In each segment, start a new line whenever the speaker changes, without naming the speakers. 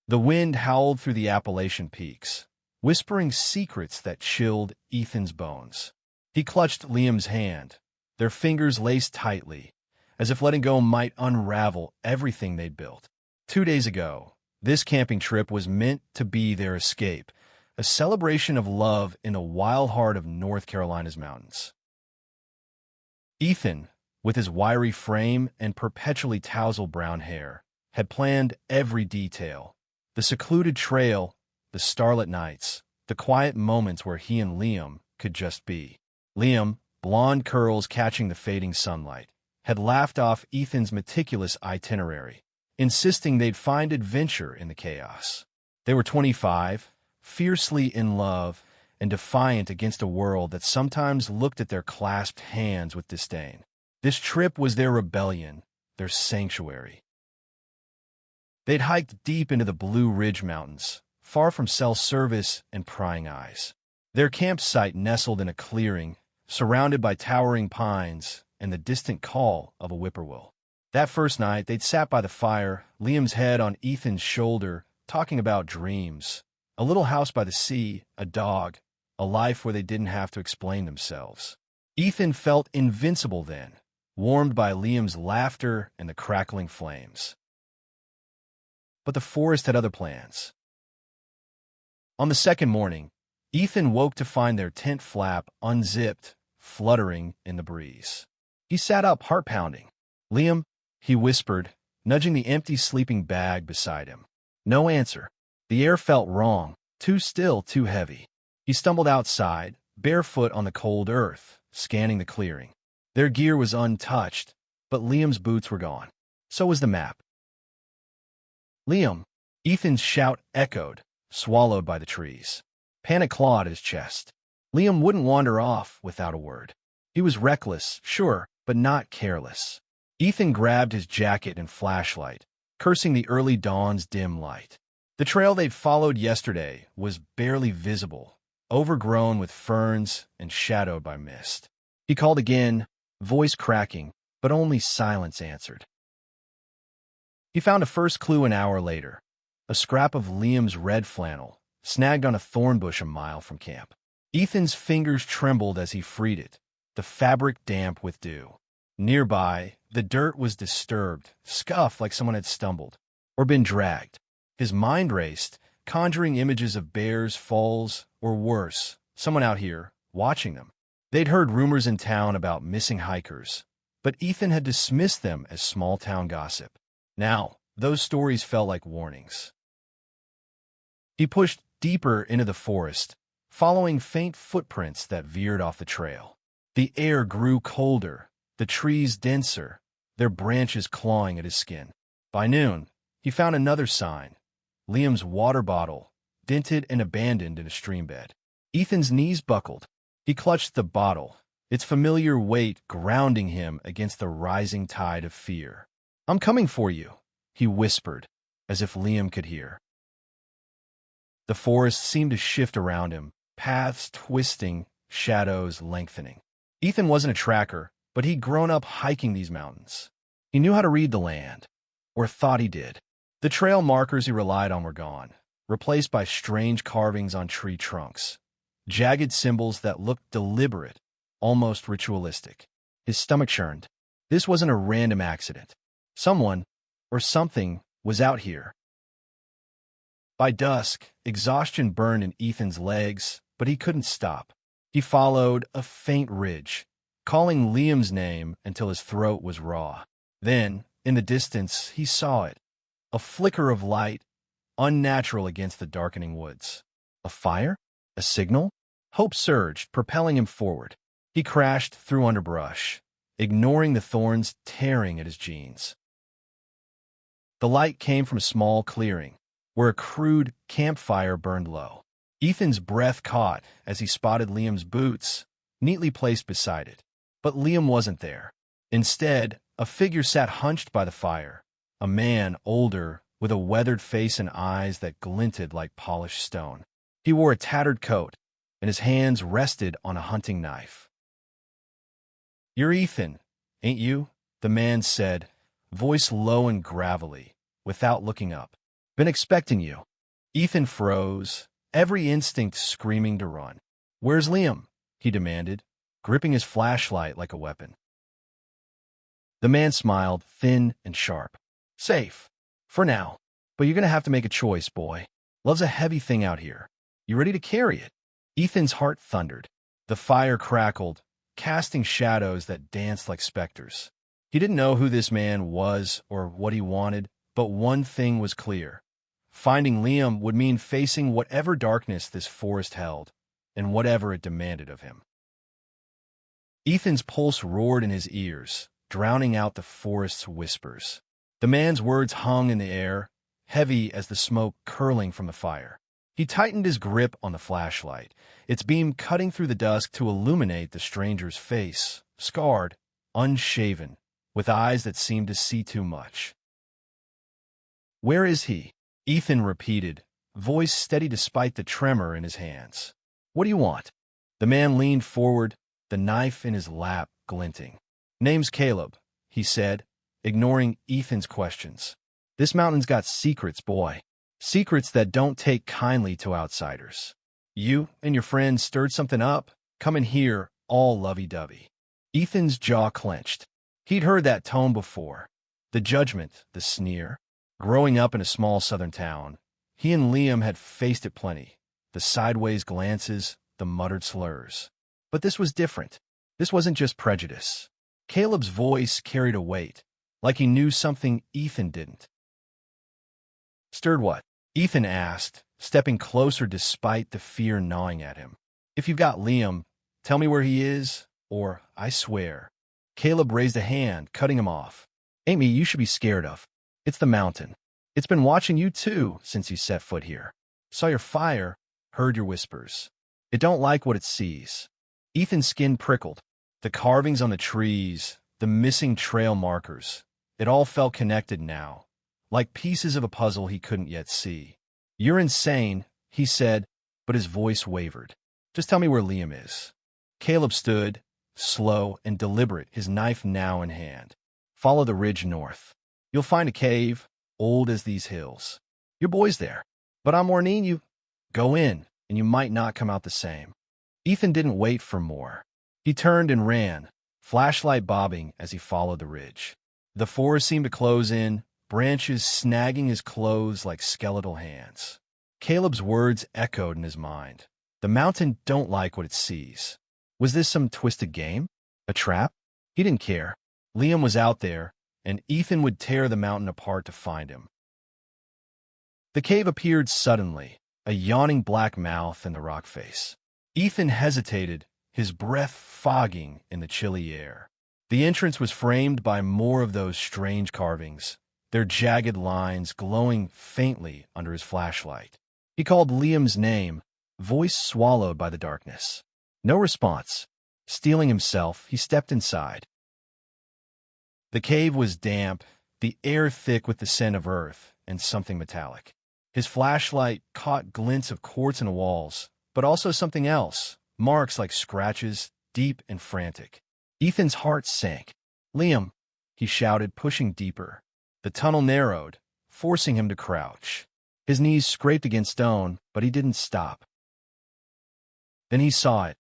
The wind howled through the Appalachian peaks, whispering secrets that chilled Ethan's bones. He clutched Liam's hand, their fingers laced tightly, as if letting go might unravel everything they'd built. 2 days ago, this camping trip was meant to be their escape, a celebration of love in the wild heart of North Carolina's mountains. Ethan, with his wiry frame and perpetually tousled brown hair, had planned every detail. The secluded trail, the starlit nights, the quiet moments where he and Liam could just be. Liam, blonde curls catching the fading sunlight, had laughed off Ethan's meticulous itinerary, insisting they'd find adventure in the chaos. They were 25, fiercely in love, and defiant against a world that sometimes looked at their clasped hands with disdain. This trip was their rebellion, their sanctuary. They'd hiked deep into the Blue Ridge Mountains, far from cell service and prying eyes. Their campsite nestled in a clearing, surrounded by towering pines and the distant call of a whippoorwill. That first night, they'd sat by the fire, Liam's head on Ethan's shoulder, talking about dreams. A little house by the sea, a dog, a life where they didn't have to explain themselves. Ethan felt invincible then, warmed by Liam's laughter and the crackling flames. But the forest had other plans. On the second morning, Ethan woke to find their tent flap unzipped, fluttering in the breeze. He sat up, heart pounding. "Liam," he whispered, nudging the empty sleeping bag beside him. No answer. The air felt wrong, too still, too heavy. He stumbled outside, barefoot on the cold earth, scanning the clearing. Their gear was untouched, but Liam's boots were gone. So was the map. "Liam!" Ethan's shout echoed, swallowed by the trees. Panic clawed at his chest. Liam wouldn't wander off without a word. He was reckless, sure, but not careless. Ethan grabbed his jacket and flashlight, cursing the early dawn's dim light. The trail they'd followed yesterday was barely visible, overgrown with ferns and shadowed by mist. He called again, voice cracking, but only silence answered. He found a first clue an hour later, a scrap of Liam's red flannel, snagged on a thorn bush a mile from camp. Ethan's fingers trembled as he freed it, the fabric damp with dew. Nearby, the dirt was disturbed, scuffed like someone had stumbled, or been dragged. His mind raced, conjuring images of bears, falls, or worse, someone out here, watching them. They'd heard rumors in town about missing hikers, but Ethan had dismissed them as small-town gossip. Now, those stories felt like warnings. He pushed deeper into the forest, following faint footprints that veered off the trail. The air grew colder, the trees denser, their branches clawing at his skin. By noon, he found another sign, Liam's water bottle, dented and abandoned in a stream bed. Ethan's knees buckled. He clutched the bottle, its familiar weight grounding him against the rising tide of fear. "I'm coming for you," he whispered, as if Liam could hear. The forest seemed to shift around him, paths twisting, shadows lengthening. Ethan wasn't a tracker, but he'd grown up hiking these mountains. He knew how to read the land, or thought he did. The trail markers he relied on were gone, replaced by strange carvings on tree trunks, jagged symbols that looked deliberate, almost ritualistic. His stomach churned. This wasn't a random accident. Someone, or something, was out here. By dusk, exhaustion burned in Ethan's legs, but he couldn't stop. He followed a faint ridge, calling Liam's name until his throat was raw. Then, in the distance, he saw it. A flicker of light, unnatural against the darkening woods. A fire? A signal? Hope surged, propelling him forward. He crashed through underbrush, ignoring the thorns tearing at his jeans. The light came from a small clearing, where a crude campfire burned low. Ethan's breath caught as he spotted Liam's boots, neatly placed beside it. But Liam wasn't there. Instead, a figure sat hunched by the fire, a man older, with a weathered face and eyes that glinted like polished stone. He wore a tattered coat, and his hands rested on a hunting knife. "You're Ethan, ain't you?" the man said, voice low and gravelly, without looking up. Been expecting you. Ethan froze, every instinct screaming to run. Where's Liam? He demanded, gripping his flashlight like a weapon. The man smiled, thin and sharp. Safe. For now. But you're gonna have to make a choice, boy. Love's a heavy thing out here. You ready to carry it? Ethan's heart thundered. The fire crackled, casting shadows that danced like specters. He didn't know who this man was or what he wanted, but one thing was clear. Finding Liam would mean facing whatever darkness this forest held, and whatever it demanded of him. Ethan's pulse roared in his ears, drowning out the forest's whispers. The man's words hung in the air, heavy as the smoke curling from the fire. He tightened his grip on the flashlight, its beam cutting through the dusk to illuminate the stranger's face, scarred, unshaven, with eyes that seemed to see too much. Where is he? Ethan repeated, voice steady despite the tremor in his hands. What do you want? The man leaned forward, the knife in his lap glinting. Name's Caleb, he said, ignoring Ethan's questions. This mountain's got secrets, boy. Secrets that don't take kindly to outsiders. You and your friends stirred something up, coming here all lovey-dovey. Ethan's jaw clenched. He'd heard that tone before. The judgment, the sneer. Growing up in a small southern town, he and Liam had faced it plenty. The sideways glances, the muttered slurs. But this was different. This wasn't just prejudice. Caleb's voice carried a weight, like he knew something Ethan didn't. Stirred what? Ethan asked, stepping closer despite the fear gnawing at him. If you've got Liam, tell me where he is, or I swear. Caleb raised a hand, cutting him off. Ain't me you should be scared of. It's the mountain. It's been watching you too since you set foot here. Saw your fire, heard your whispers. It don't like what it sees. Ethan's skin prickled. The carvings on the trees, the missing trail markers. It all felt connected now, like pieces of a puzzle he couldn't yet see. You're insane, he said, but his voice wavered. Just tell me where Liam is. Caleb stood, slow and deliberate, his knife now in hand. Follow the ridge north. You'll find a cave, old as these hills. Your boy's there, but I'm warning you. Go in, and you might not come out the same. Ethan didn't wait for more. He turned and ran, flashlight bobbing as he followed the ridge. The forest seemed to close in, branches snagging his clothes like skeletal hands. Caleb's words echoed in his mind. The mountain don't like what it sees. Was this some twisted game? A trap? He didn't care. Liam was out there, and Ethan would tear the mountain apart to find him. The cave appeared suddenly, a yawning black mouth in the rock face. Ethan hesitated, his breath fogging in the chilly air. The entrance was framed by more of those strange carvings, their jagged lines glowing faintly under his flashlight. He called Liam's name, voice swallowed by the darkness. No response. Steeling himself, he stepped inside. The cave was damp, the air thick with the scent of earth and something metallic. His flashlight caught glints of quartz in the walls, but also something else, marks like scratches, deep and frantic. Ethan's heart sank. Liam, he shouted, pushing deeper. The tunnel narrowed, forcing him to crouch. His knees scraped against stone, but he didn't stop. Then he saw it.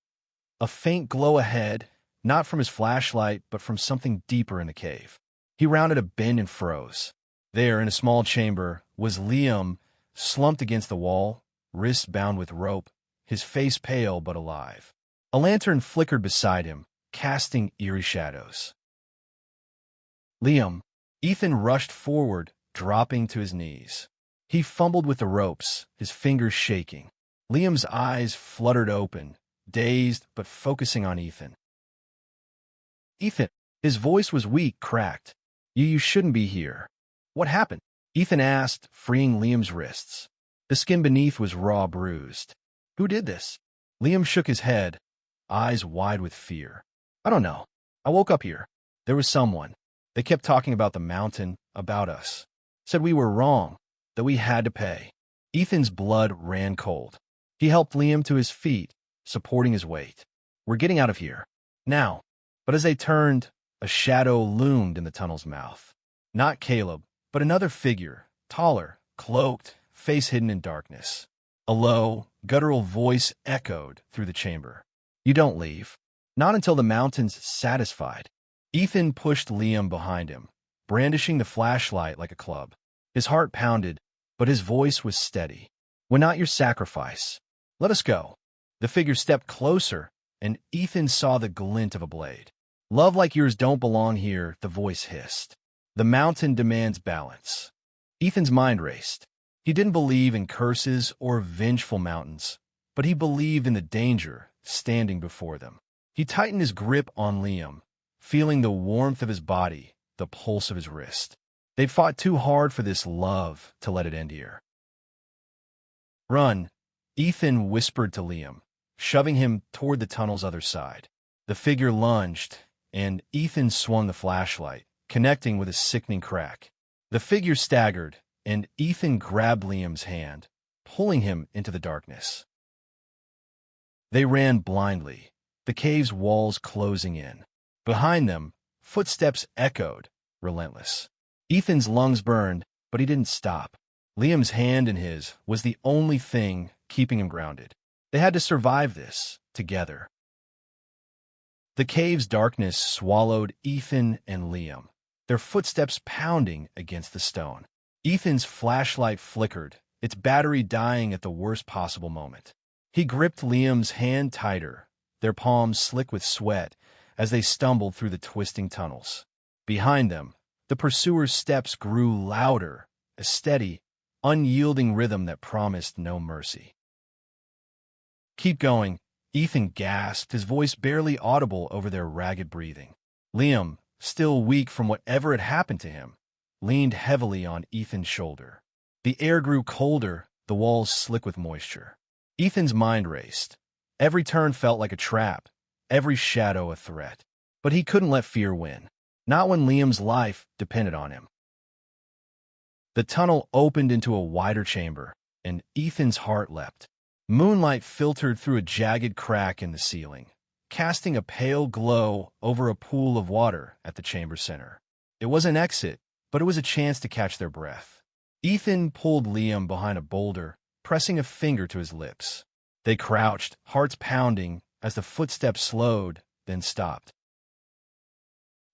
A faint glow ahead, not from his flashlight, but from something deeper in the cave. He rounded a bend and froze. There, in a small chamber, was Liam, slumped against the wall, wrists bound with rope, his face pale but alive. A lantern flickered beside him, casting eerie shadows. Liam. Ethan rushed forward, dropping to his knees. He fumbled with the ropes, his fingers shaking. Liam's eyes fluttered open, dazed but focusing on Ethan. Ethan. His voice was weak, cracked. You shouldn't be here. What happened? Ethan asked, freeing Liam's wrists. The skin beneath was raw, bruised. Who did this? Liam shook his head, eyes wide with fear. I don't know. I woke up here. There was someone. They kept talking about the mountain, about us. Said we were wrong, that we had to pay. Ethan's blood ran cold. He helped Liam to his feet, supporting his weight. We're getting out of here. Now. But as they turned, a shadow loomed in the tunnel's mouth. Not Caleb, but another figure, taller, cloaked, face hidden in darkness. A low, guttural voice echoed through the chamber. "You don't leave. Not until the mountain's satisfied." Ethan pushed Liam behind him, brandishing the flashlight like a club. His heart pounded, but his voice was steady. "We're not your sacrifice. Let us go." The figure stepped closer, and Ethan saw the glint of a blade. "Love like yours don't belong here," the voice hissed. "The mountain demands balance." Ethan's mind raced. He didn't believe in curses or vengeful mountains, but he believed in the danger standing before them. He tightened his grip on Liam, feeling the warmth of his body, the pulse of his wrist. They'd fought too hard for this love to let it end here. "Run," Ethan whispered to Liam, shoving him toward the tunnel's other side. The figure lunged, and Ethan swung the flashlight, connecting with a sickening crack. The figure staggered, and Ethan grabbed Liam's hand, pulling him into the darkness. They ran blindly, the cave's walls closing in. Behind them, footsteps echoed, relentless. Ethan's lungs burned, but he didn't stop. Liam's hand in his was the only thing keeping him grounded. They had to survive this, together. The cave's darkness swallowed Ethan and Liam, their footsteps pounding against the stone. Ethan's flashlight flickered, its battery dying at the worst possible moment. He gripped Liam's hand tighter, their palms slick with sweat, as they stumbled through the twisting tunnels. Behind them, the pursuers' steps grew louder, a steady, unyielding rhythm that promised no mercy. "Keep going," Ethan gasped, his voice barely audible over their ragged breathing. Liam, still weak from whatever had happened to him, leaned heavily on Ethan's shoulder. The air grew colder, the walls slick with moisture. Ethan's mind raced. Every turn felt like a trap, every shadow a threat. But he couldn't let fear win, not when Liam's life depended on him. The tunnel opened into a wider chamber, and Ethan's heart leapt. Moonlight filtered through a jagged crack in the ceiling, casting a pale glow over a pool of water at the chamber center. It was an exit, but it was a chance to catch their breath. Ethan pulled Liam behind a boulder, pressing a finger to his lips. They crouched, hearts pounding, as the footsteps slowed, then stopped.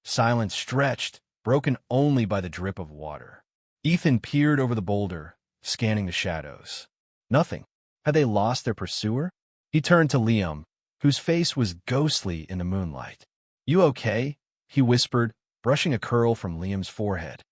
Silence stretched, broken only by the drip of water. Ethan peered over the boulder, scanning the shadows. Nothing. Had they lost their pursuer? He turned to Liam, whose face was ghostly in the moonlight. "You okay?" he whispered, brushing a curl from Liam's forehead.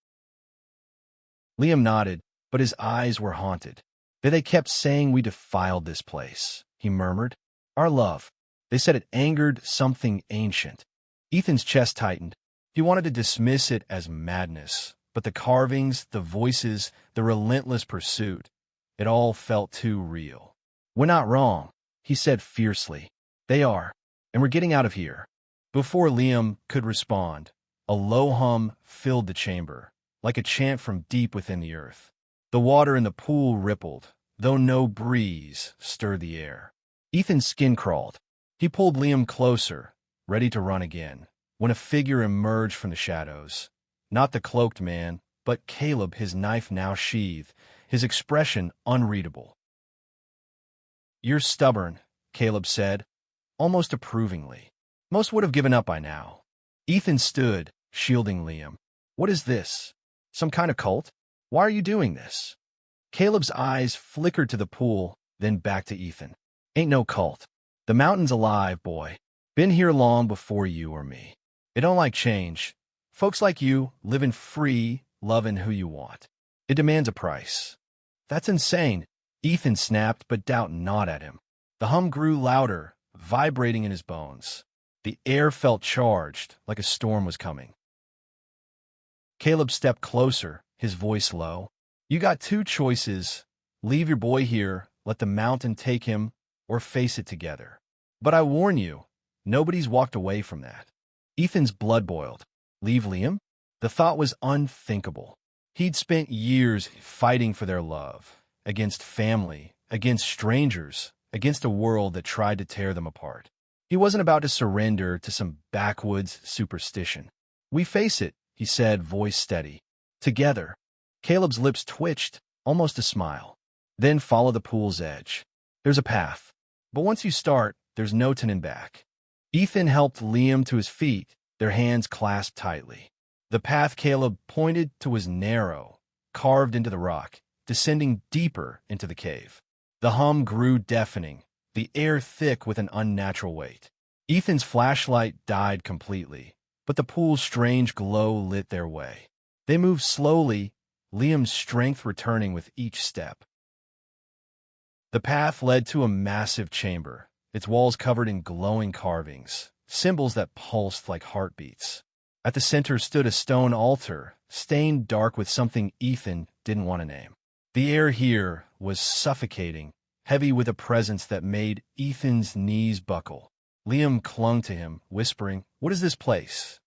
Liam nodded, but his eyes were haunted. "They kept saying we defiled this place," he murmured. "Our love. They said it angered something ancient." Ethan's chest tightened. He wanted to dismiss it as madness, but the carvings, the voices, the relentless pursuit, it all felt too real. "We're not wrong," he said fiercely. "They are, and we're getting out of here." Before Liam could respond, a low hum filled the chamber, like a chant from deep within the earth. The water in the pool rippled, though no breeze stirred the air. Ethan's skin crawled. He pulled Liam closer, ready to run again, when a figure emerged from the shadows. Not the cloaked man, but Caleb, his knife now sheathed, his expression unreadable. "You're stubborn," Caleb said, almost approvingly. Most would have given up by now. Ethan stood, shielding Liam. "What is this? Some kind of cult? Why are you doing this?" Caleb's eyes flickered to the pool, then back to Ethan. "Ain't no cult. The mountain's alive, boy. Been here long before you or me. It don't like change. Folks like you, living free, loving who you want. It demands a price." "That's insane," Ethan snapped, but doubt gnawed at him. The hum grew louder, vibrating in his bones. The air felt charged, like a storm was coming. Caleb stepped closer, his voice low. "You got two choices. Leave your boy here, let the mountain take him, or face it together. But I warn you, nobody's walked away from that." Ethan's blood boiled. Leave Liam? The thought was unthinkable. He'd spent years fighting for their love, against family, against strangers, against a world that tried to tear them apart. He wasn't about to surrender to some backwoods superstition. "We face it," he said, voice steady. "Together." Caleb's lips twitched, almost a smile. Then follow the pool's edge. There's a path. But once you start, there's no turning back. Ethan helped Liam to his feet, their hands clasped tightly. The path Caleb pointed to was narrow, carved into the rock, descending deeper into the cave. The hum grew deafening, the air thick with an unnatural weight. Ethan's flashlight died completely, but the pool's strange glow lit their way. They moved slowly, Liam's strength returning with each step. The path led to a massive chamber, its walls covered in glowing carvings, symbols that pulsed like heartbeats. At the center stood a stone altar, stained dark with something Ethan didn't want to name. The air here was suffocating, heavy with a presence that made Ethan's knees buckle. Liam clung to him, whispering, "What is this place?"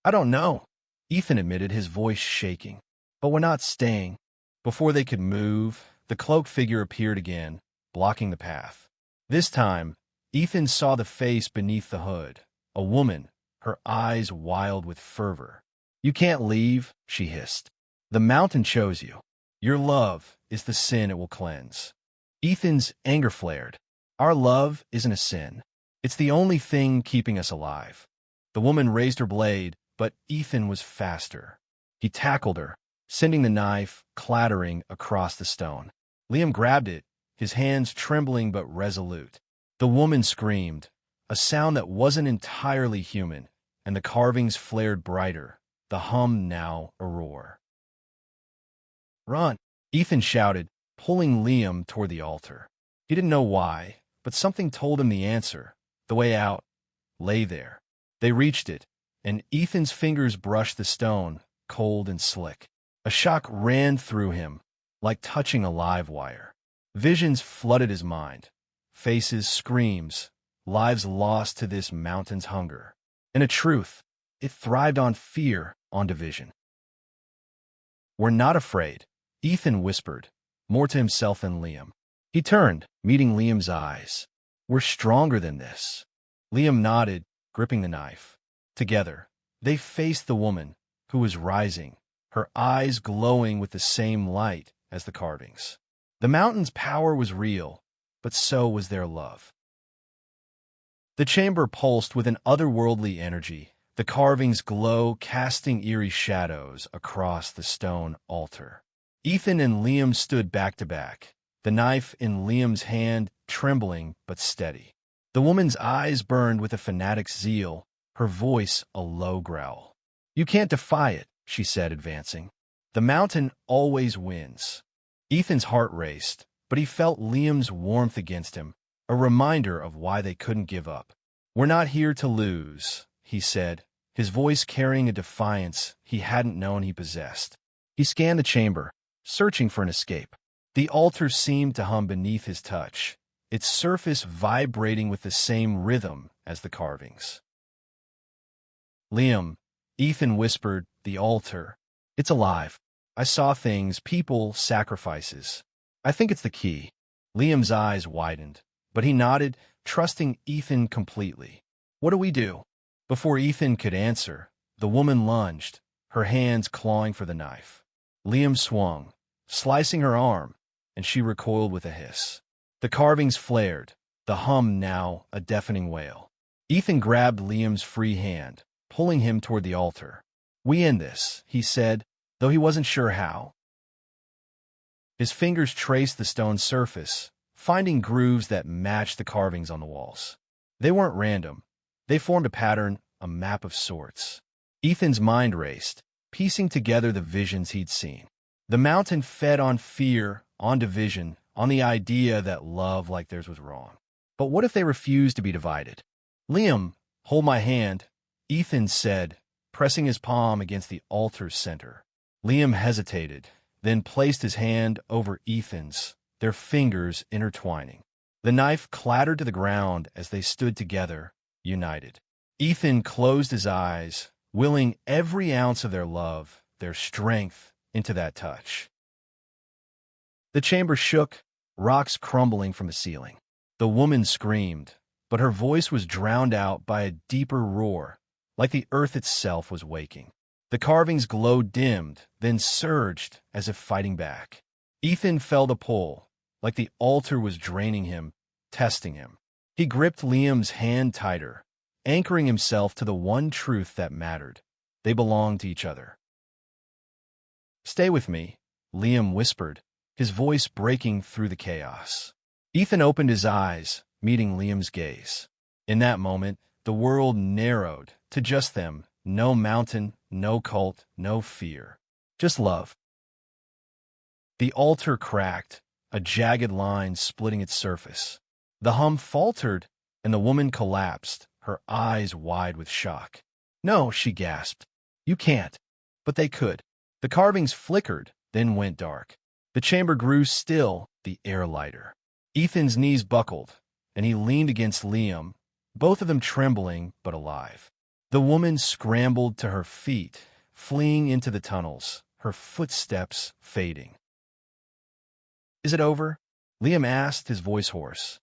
"I don't know," Ethan admitted, his voice shaking. "But we're not staying." Before they could move, the cloaked figure appeared again, blocking the path. This time, Ethan saw the face beneath the hood, a woman, her eyes wild with fervor. "You can't leave," she hissed. "The mountain chose you. Your love is the sin it will cleanse." Ethan's anger flared. "Our love isn't a sin. It's the only thing keeping us alive." The woman raised her blade, but Ethan was faster. He tackled her, sending the knife clattering across the stone. Liam grabbed it, his hands trembling but resolute. The woman screamed, a sound that wasn't entirely human, and the carvings flared brighter, the hum now a roar. "Run!" Ethan shouted, pulling Liam toward the altar. He didn't know why, but something told him the answer. The way out lay there. They reached it, and Ethan's fingers brushed the stone, cold and slick. A shock ran through him, like touching a live wire. Visions flooded his mind. Faces, screams, lives lost to this mountain's hunger. And a truth, it thrived on fear, on division. "We're not afraid," Ethan whispered, more to himself than Liam. He turned, meeting Liam's eyes. "We're stronger than this." Liam nodded, gripping the knife. Together, they faced the woman, who was rising, her eyes glowing with the same light as the carvings. The mountain's power was real, but so was their love. The chamber pulsed with an otherworldly energy, the carvings glow casting eerie shadows across the stone altar. Ethan and Liam stood back to back, the knife in Liam's hand trembling but steady. The woman's eyes burned with a fanatic's zeal, her voice a low growl. "You can't defy it," she said, advancing. "The mountain always wins." Ethan's heart raced, but he felt Liam's warmth against him, a reminder of why they couldn't give up. "We're not here to lose," he said, his voice carrying a defiance he hadn't known he possessed. He scanned the chamber, searching for an escape. The altar seemed to hum beneath his touch, its surface vibrating with the same rhythm as the carvings. "Liam," Ethan whispered, "the altar. It's alive. I saw things, people, sacrifices. I think it's the key." Liam's eyes widened, but he nodded, trusting Ethan completely. "What do we do?" Before Ethan could answer, the woman lunged, her hands clawing for the knife. Liam swung, slicing her arm, and she recoiled with a hiss. The carvings flared, the hum now a deafening wail. Ethan grabbed Liam's free hand, pulling him toward the altar. "We end this," he said, though he wasn't sure how. His fingers traced the stone surface, finding grooves that matched the carvings on the walls. They weren't random. They formed a pattern, a map of sorts. Ethan's mind raced, piecing together the visions he'd seen. The mountain fed on fear, on division, on the idea that love like theirs was wrong. But what if they refused to be divided? "Liam, hold my hand," Ethan said, pressing his palm against the altar's center. Liam hesitated, then placed his hand over Ethan's, their fingers intertwining. The knife clattered to the ground as they stood together, united. Ethan closed his eyes, willing every ounce of their love, their strength, into that touch. The chamber shook, rocks crumbling from the ceiling. The woman screamed, but her voice was drowned out by a deeper roar, like the earth itself was waking. The carvings glow dimmed, then surged as if fighting back. Ethan felt a pull, like the altar was draining him, testing him. He gripped Liam's hand tighter, anchoring himself to the one truth that mattered. They belonged to each other. "Stay with me," Liam whispered, his voice breaking through the chaos. Ethan opened his eyes, meeting Liam's gaze. In that moment, the world narrowed to just them. No mountain, no cult, no fear. Just love. The altar cracked, a jagged line splitting its surface. The hum faltered, and the woman collapsed, her eyes wide with shock. "No," she gasped. "You can't." But they could. The carvings flickered, then went dark. The chamber grew still, the air lighter. Ethan's knees buckled, and he leaned against Liam, both of them trembling but alive. The woman scrambled to her feet, fleeing into the tunnels, her footsteps fading. "Is it over?" Liam asked, his voice hoarse.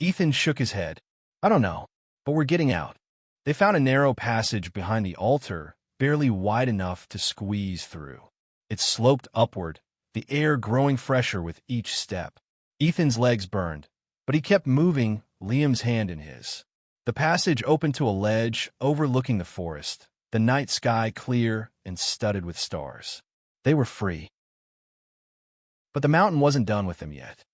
Ethan shook his head. "I don't know, but we're getting out." They found a narrow passage behind the altar, barely wide enough to squeeze through. It sloped upward, the air growing fresher with each step. Ethan's legs burned, but he kept moving, Liam's hand in his. The passage opened to a ledge overlooking the forest, the night sky clear and studded with stars. They were free. But the mountain wasn't done with them yet.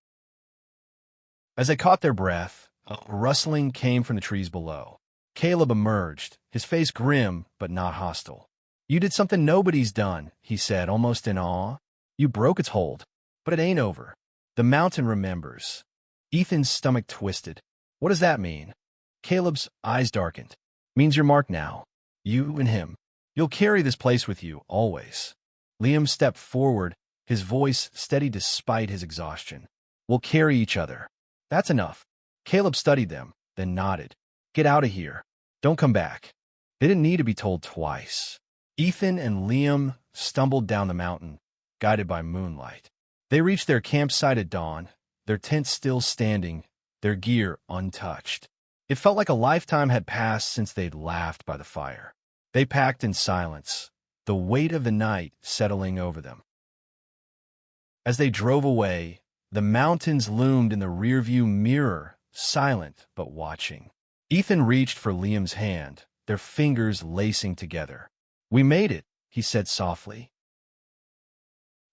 As they caught their breath, a rustling came from the trees below. Caleb emerged, his face grim but not hostile. "You did something nobody's done," he said, almost in awe. "You broke its hold. But it ain't over. The mountain remembers." Ethan's stomach twisted. "What does that mean?" Caleb's eyes darkened. "Means you're marked now. You and him. You'll carry this place with you, always." Liam stepped forward, his voice steady despite his exhaustion. "We'll carry each other. That's enough." Caleb studied them, then nodded. "Get out of here. Don't come back." They didn't need to be told twice. Ethan and Liam stumbled down the mountain, guided by moonlight. They reached their campsite at dawn, their tent still standing, their gear untouched. It felt like a lifetime had passed since they'd laughed by the fire. They packed in silence, the weight of the night settling over them. As they drove away, the mountains loomed in the rearview mirror, silent but watching. Ethan reached for Liam's hand, their fingers lacing together. "We made it," he said softly.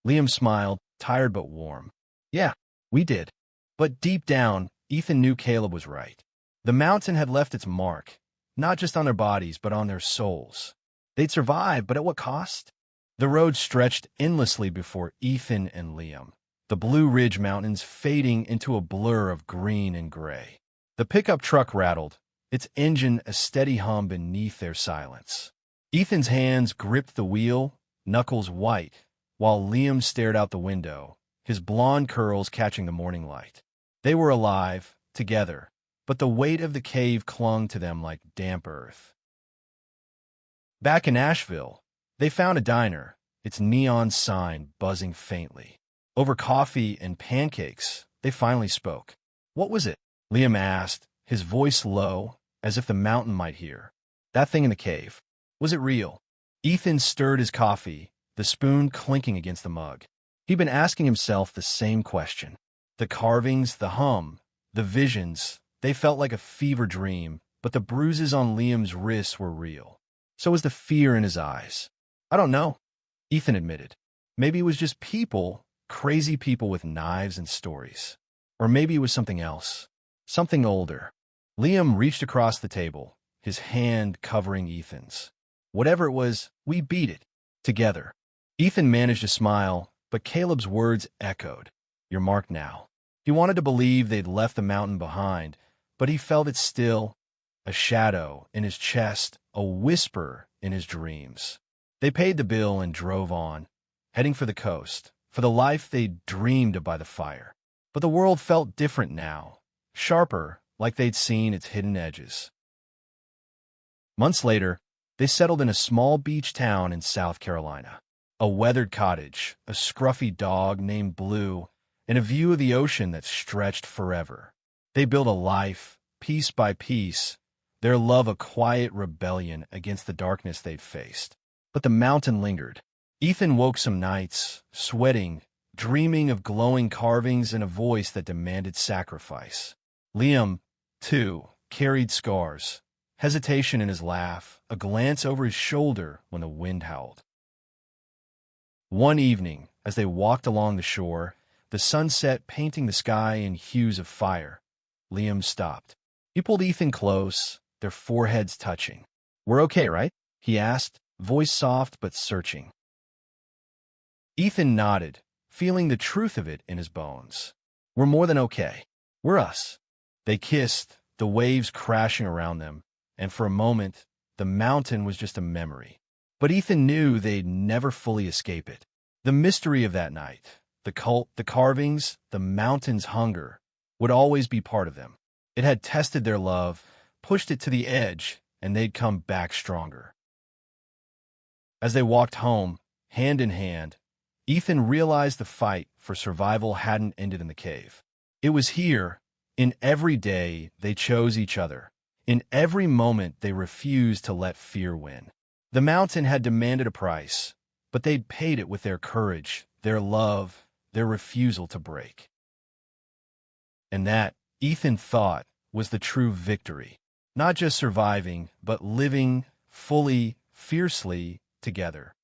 Liam smiled, tired but warm. "Yeah, we did." But deep down, Ethan knew Caleb was right. The mountain had left its mark, not just on their bodies, but on their souls. They'd survive, but at what cost? The road stretched endlessly before Ethan and Liam, the Blue Ridge Mountains fading into a blur of green and gray. The pickup truck rattled, its engine a steady hum beneath their silence. Ethan's hands gripped the wheel, knuckles white, while Liam stared out the window, his blonde curls catching the morning light. They were alive, together, but the weight of the cave clung to them like damp earth. Back in Asheville, they found a diner, its neon sign buzzing faintly. Over coffee and pancakes, they finally spoke. "What was it?" Liam asked, his voice low, as if the mountain might hear. "That thing in the cave. Was it real?" Ethan stirred his coffee, the spoon clinking against the mug. He'd been asking himself the same question. The carvings, the hum, the visions, they felt like a fever dream, but the bruises on Liam's wrists were real. So was the fear in his eyes. "I don't know," Ethan admitted. "Maybe it was just people, crazy people with knives and stories. Or maybe it was something else, something older." Liam reached across the table, his hand covering Ethan's. "Whatever it was, we beat it. Together." Ethan managed a smile, but Caleb's words echoed. "You're marked now." He wanted to believe they'd left the mountain behind, but he felt it still, a shadow in his chest, a whisper in his dreams. They paid the bill and drove on, heading for the coast, for the life they'd dreamed of by the fire. But the world felt different now, sharper, like they'd seen its hidden edges. Months later, they settled in a small beach town in South Carolina. A weathered cottage, a scruffy dog named Blue, and a view of the ocean that stretched forever. They built a life, piece by piece, their love a quiet rebellion against the darkness they'd faced. But the mountain lingered. Ethan woke some nights, sweating, dreaming of glowing carvings and a voice that demanded sacrifice. Liam, too, carried scars, hesitation in his laugh, a glance over his shoulder when the wind howled. One evening, as they walked along the shore, the sunset painting the sky in hues of fire, Liam stopped. He pulled Ethan close, their foreheads touching. "We're okay, right?" he asked, voice soft but searching. Ethan nodded, feeling the truth of it in his bones. "We're more than okay. We're us." They kissed, the waves crashing around them, and for a moment, the mountain was just a memory. But Ethan knew they'd never fully escape it. The mystery of that night, the cult, the carvings, the mountain's hunger, would always be part of them. It had tested their love, pushed it to the edge, and they'd come back stronger. As they walked home, hand in hand, Ethan realized the fight for survival hadn't ended in the cave. It was here, in every day they chose each other. In every moment they refused to let fear win. The mountain had demanded a price, but they'd paid it with their courage, their love, their refusal to break. And that, Ethan thought, was the true victory. Not just surviving, but living fully, fiercely together.